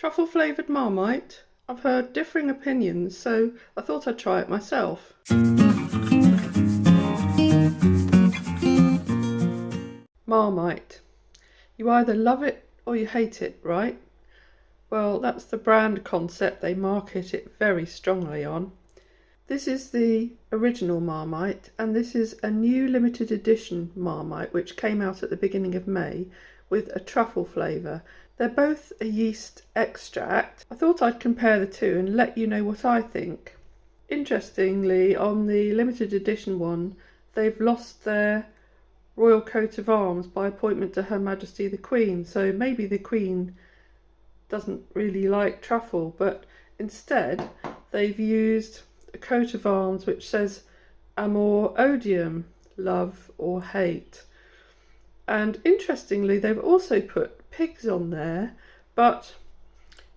Truffle flavoured Marmite. I've heard differing opinions, so I thought I'd try it myself. Marmite. You either love it or you hate it, right? Well, that's the brand concept they market it very strongly on. This is the original Marmite, and this is a new limited edition Marmite which came out at the beginning of May with a truffle flavour. They're both a yeast extract. I thought I'd compare the two and let you know what I think. Interestingly, on the limited edition one, they've lost their royal coat of arms by appointment to Her Majesty the Queen, so maybe the Queen doesn't really like truffle, but instead they've used a coat of arms which says amor odium, love or hate. And interestingly, they've also put pigs on there, but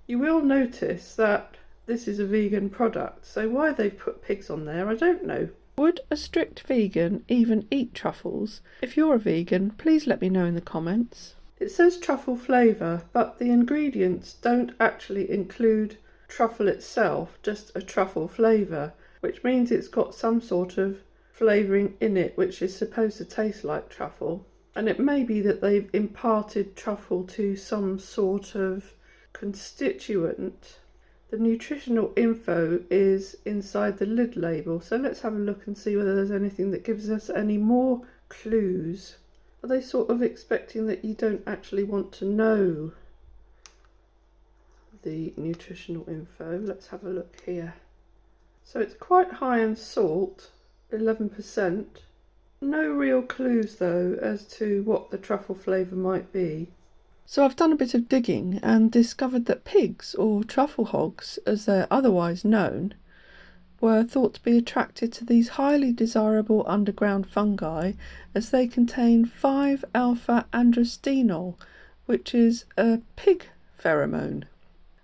you will notice that this is a vegan product, so why they've put pigs on there I don't know. Would a strict vegan even eat truffles? If you're a vegan, please let me know in the comments. It says truffle flavour, but the ingredients don't actually include truffle itself, just a truffle flavour, which means it's got some sort of flavouring in it which is supposed to taste like truffle. And it may be that they've imparted truffle to some sort of constituent. The nutritional info is inside the lid label, so let's have a look and see whether there's anything that gives us any more clues. Are they sort of expecting that you don't actually want to know the nutritional info? Let's have a look here. So it's quite high in salt, 11%. No real clues though as to what the truffle flavour might be. So I've done a bit of digging and discovered that pigs, or truffle hogs as they're otherwise known, were thought to be attracted to these highly desirable underground fungi as they contain 5-alpha-androstenol, which is a pig pheromone.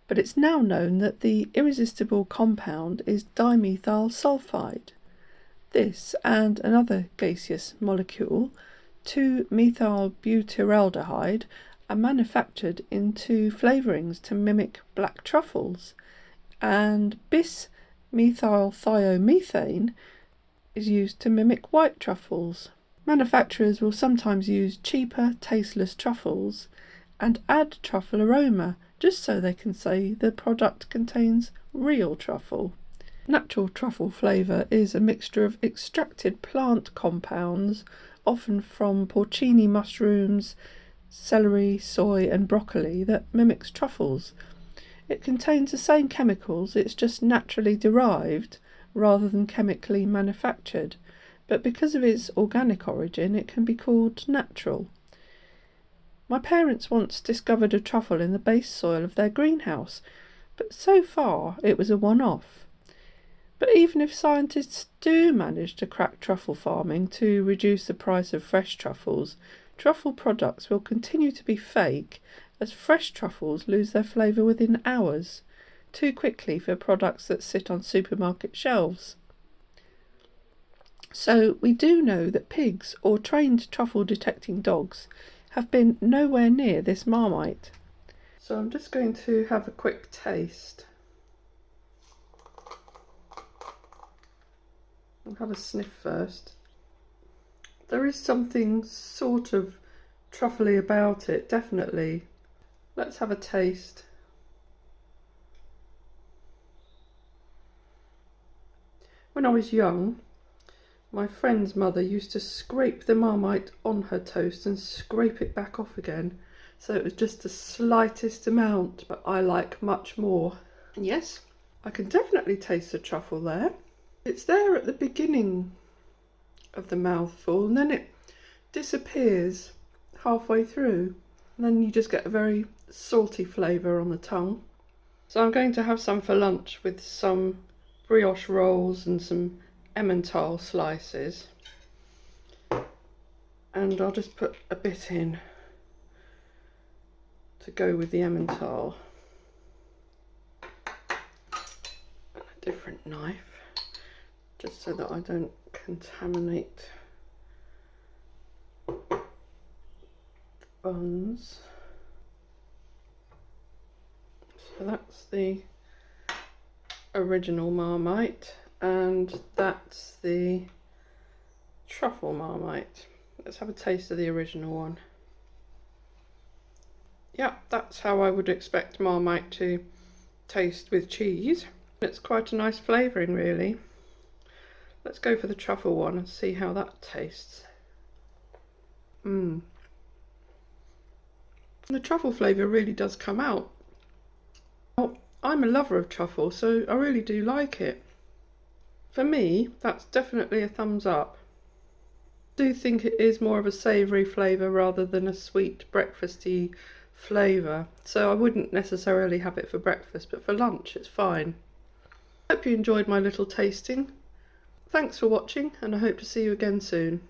But it's now known that the irresistible compound is dimethyl sulfide. This and another gaseous molecule, 2-methylbutyraldehyde, are manufactured into flavourings to mimic black truffles, and bis-methylthiomethane is used to mimic white truffles. Manufacturers will sometimes use cheaper, tasteless truffles and add truffle aroma just so they can say the product contains real truffle. Natural truffle flavour is a mixture of extracted plant compounds, often from porcini mushrooms, celery, soy and broccoli, that mimics truffles. It contains the same chemicals, it's just naturally derived rather than chemically manufactured, but because of its organic origin it can be called natural. My parents once discovered a truffle in the base soil of their greenhouse, but so far it was a one-off. But even if scientists do manage to crack truffle farming to reduce the price of fresh truffles, truffle products will continue to be fake, as fresh truffles lose their flavour within hours, too quickly for products that sit on supermarket shelves. So we do know that pigs or trained truffle detecting dogs have been nowhere near this Marmite. So I'm just going to have a quick taste. I'll have a sniff first. There is something sort of truffly about it, definitely. Let's have a taste. When I was young, my friend's mother used to scrape the Marmite on her toast and scrape it back off again. So it was just the slightest amount, but I like much more. And yes, I can definitely taste the truffle there. It's there at the beginning of the mouthful and then it disappears halfway through, and then you just get a very salty flavour on the tongue. So I'm going to have some for lunch with some brioche rolls and some Emmental slices, and I'll just put a bit in to go with the Emmental and a different knife, just so that I don't contaminate the buns. So that's the original Marmite, and that's the Truffle Marmite. Let's have a taste of the original one. Yeah, that's how I would expect Marmite to taste with cheese. It's quite a nice flavouring, really. Let's go for the truffle one and see how that tastes. The truffle flavour really does come out. Now, I'm a lover of truffle, so I really do like it. For me, that's definitely a thumbs up. I do think it is more of a savoury flavour rather than a sweet breakfasty flavour, so I wouldn't necessarily have it for breakfast, but for lunch it's fine. I hope you enjoyed my little tasting. Thanks for watching, and I hope to see you again soon.